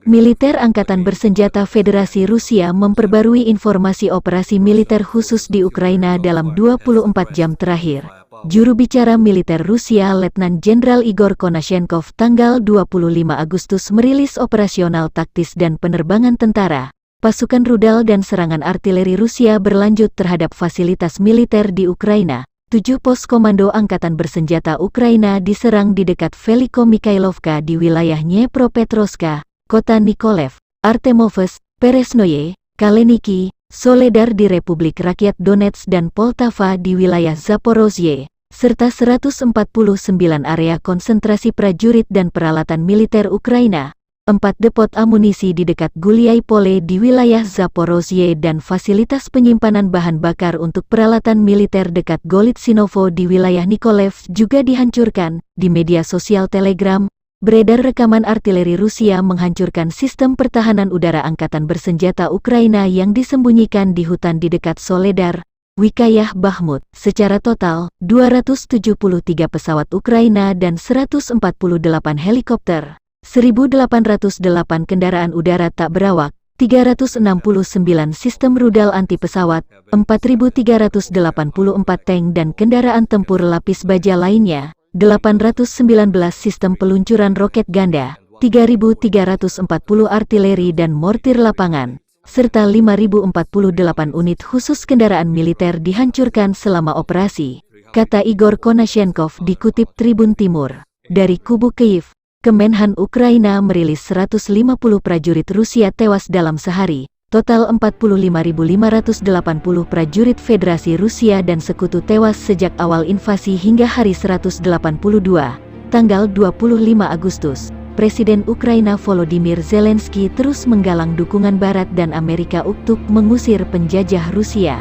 Militer Angkatan Bersenjata Federasi Rusia memperbarui informasi operasi militer khusus di Ukraina dalam 24 jam terakhir. Juru bicara militer Rusia Letnan Jenderal Igor Konashenkov tanggal 25 Agustus merilis operasional taktis dan penerbangan tentara, pasukan rudal dan serangan artileri Rusia berlanjut terhadap fasilitas militer di Ukraina. 7 pos komando Angkatan Bersenjata Ukraina diserang di dekat Veliko-Mikhailovka di wilayah Dnepropetrovska, kota Nikolev, Artemovsk, Peresnoye, Kaleniki, Soledar di Republik Rakyat Donetsk dan Poltava di wilayah Zaporozhye, serta 149 area konsentrasi prajurit dan peralatan militer Ukraina, 4 depot amunisi di dekat Guliai Pole di wilayah Zaporozhye dan fasilitas penyimpanan bahan bakar untuk peralatan militer dekat Golitsinovo di wilayah Nikolev juga dihancurkan. Di media sosial Telegram, beredar rekaman artileri Rusia menghancurkan sistem pertahanan udara Angkatan Bersenjata Ukraina yang disembunyikan di hutan di dekat Soledar, Wikayah Bakhmut. Secara total, 273 pesawat Ukraina dan 148 helikopter, 1.808 kendaraan udara tak berawak, 369 sistem rudal anti-pesawat, 4.384 tank dan kendaraan tempur lapis baja lainnya, 819 sistem peluncuran roket ganda, 3.340 artileri dan mortir lapangan, serta 5.048 unit khusus kendaraan militer dihancurkan selama operasi, kata Igor Konashenkov dikutip Tribun Timur. Dari kubu Kyiv, Kemenhan Ukraina merilis 150 prajurit Rusia tewas dalam sehari, total 45.580 prajurit Federasi Rusia dan sekutu tewas sejak awal invasi hingga hari 182, tanggal 25 Agustus. Presiden Ukraina Volodymyr Zelensky terus menggalang dukungan Barat dan Amerika untuk mengusir penjajah Rusia.